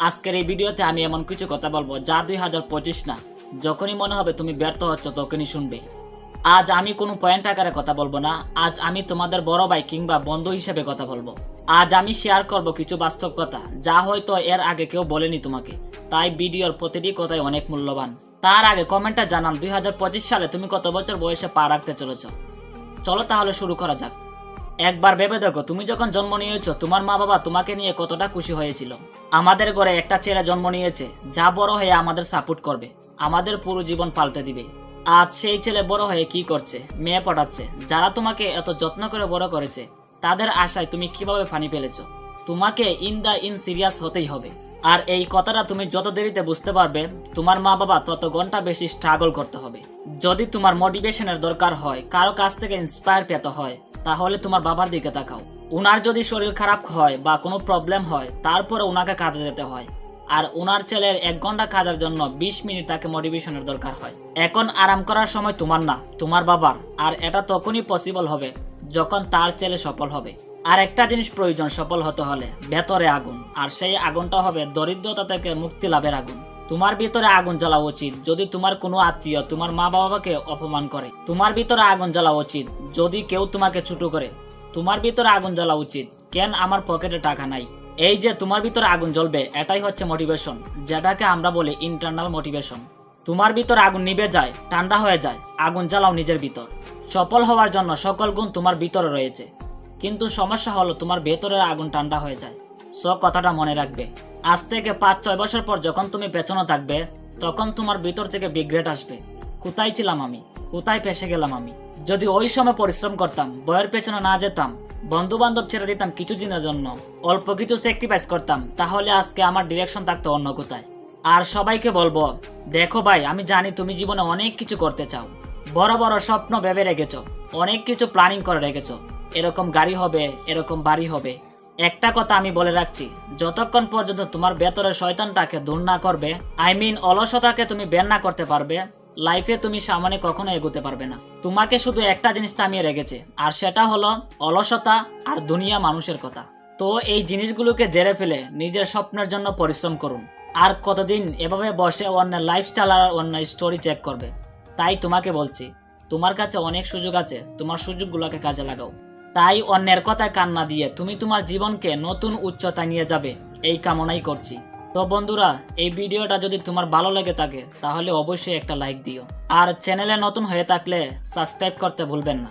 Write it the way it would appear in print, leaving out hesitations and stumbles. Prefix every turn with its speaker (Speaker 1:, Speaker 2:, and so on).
Speaker 1: আজকের এই ভিডিওতে আমি এমন কিছু কথা বলবো যা 2025 না, যখনই মনে হবে তুমি ব্যর্থ হচ্ছ তখনই শুনবে। আজ আমি কোনো পয়েন্ট আকারে কথা বলবো না, আজ আমি তোমাদের বড় ভাই কিংবা বন্ধু হিসেবে কথা বলবো। আজ আমি শেয়ার করব কিছু বাস্তব কথা যা হয়তো এর আগে কেউ বলেনি তোমাকে, তাই ভিডিওর প্রতিটি কথাই অনেক মূল্যবান। তার আগে কমেন্টে জানান 2025 সালে তুমি কত বছর বয়সে পা রাখতে চলেছ। চলো তাহলে শুরু করা যাক। একবার ভেবে দেখো, তুমি যখন জন্ম নিয়েছো তোমার মা বাবা তোমাকে নিয়ে কতটা খুশি হয়েছিল। আমাদের ঘরে একটা ছেলে জন্ম নিয়েছে যা বড় হয়ে আমাদের সাপোর্ট করবে, আমাদের পুরো জীবন পাল্টে দিবে। আজ সেই ছেলে বড় হয়ে কি করছে? মেয়ে পটাচ্ছে। যারা তোমাকে এত যত্ন করে বড় করেছে তাদের আশায় তুমি কিভাবে পানি ফেলেছো। তোমাকে ইন সিরিয়াস হতেই হবে। আর এই কথাটা তুমি যত দেরিতে বুঝতে পারবে তোমার মা বাবা তত ঘন্টা বেশি স্ট্রাগল করতে হবে। যদি তোমার মোটিভেশনের দরকার হয়, কারো কাছ থেকে ইন্সপায়ার পেতে হয়, তাহলে তোমার বাবার দিকে তাকাও। উনার যদি শরীর খারাপ হয় বা কোনো প্রবলেম হয় তারপরে উনাকে কাজে যেতে হয়, আর উনার ছেলের 1 ঘন্টা কাজের জন্য 20 মিনিট তাকে মোটিভেশনের দরকার হয়। এখন আরাম করার সময় তোমার না, তোমার বাবার। আর এটা তখনই পসিবল হবে যখন তার ছেলে সফল হবে। আর একটা জিনিস প্রয়োজন সফল হতে হলে, ভেতরে আগুন। আর সেই আগুনটা হবে দরিদ্রতা থেকে মুক্তি লাভের আগুন। তোমার ভিতরে আগুন জ্বালা উচিত যদি তোমার কোনো আত্মীয় তোমার মা বাবাকে অপমান করে। তোমার ভিতরে আগুন জ্বালা উচিত যদি কেউ তোমাকে ছোট করে। তোমার ভিতরে আগুন জ্বালা উচিত কেন আমার পকেটে টাকা নাই। এই যে তোমার ভিতরে আগুন জ্বলবে, এটাই হচ্ছে মোটিভেশন, যেটাকে আমরা বলি ইন্টারনাল মোটিভেশন। তোমার ভিতরে আগুন নিভে যায়, ঠান্ডা হয়ে যায়, আগুন জ্বালাও নিজের ভিতর। সফল হওয়ার জন্য সকল গুণ তোমার ভিতরে রয়েছে, কিন্তু সমস্যা হলো তোমার ভেতরের আগুন ঠান্ডা হয়ে যায়। সব কথাটা মনে রাখবে। আজ থেকে 5-6 বছর পর যখন তুমি পেছনে থাকবে তখন তোমার ভিতর থেকে বিগ্রেট আসবে, কোথায় ছিলাম আমি, কোথায় ফেসে গেলাম আমি। যদি ওই সময় পরিশ্রম করতাম, বইয়ের পেছনে না যেতাম, বন্ধু বান্ধব ছেড়ে দিতাম কিছু দিনের জন্য, অল্প কিছু স্যাক্রিফাইস করতাম, তাহলে আজকে আমার ডিরেকশন থাকতো অন্য কোথায়। আর সবাইকে বলবো, দেখো ভাই, আমি জানি তুমি জীবনে অনেক কিছু করতে চাও, বড় বড় স্বপ্ন ভেবে রেখেছো, অনেক কিছু প্ল্যানিং করে রেখেছো, এরকম গাড়ি হবে, এরকম বাড়ি হবে। একটা কথা আমি বলে রাখছি, যতক্ষণ পর্যন্ত তোমার ভেতরের শয়তানটাকে দূর না করবে, অলসতাকে তুমি বের না করতে পারবে, লাইফে তুমি সামনে কখনো এগোতে পারবে না। তোমাকে শুধু একটা জিনিস থামিয়ে রেখেছে, আর সেটা হলো অলসতা আর দুনিয়া মানুষের কথা। তো এই জিনিসগুলোকে জেরে ফেলে নিজের স্বপ্নের জন্য পরিশ্রম করুন। আর কতদিন এভাবে বসে অন্যের লাইফস্টাইল আর অন্যের স্টোরি চেক করবে? তাই তোমাকে বলছি, তোমার কাছে অনেক সুযোগ আছে, তোমার সুযোগগুলোকে কাজে লাগাও। তাই অন্যের কথায় কান না দিয়ে তুমি তোমার জীবনকে নতুন উচ্চতায় নিয়ে যাবে, এই কামনাই করছি। তো বন্ধুরা, এই ভিডিওটা যদি তোমার ভালো লেগে থাকে তাহলে অবশ্যই একটা লাইক দিও, আর চ্যানেলে নতুন হয়ে থাকলে সাবস্ক্রাইব করতে ভুলবেন না।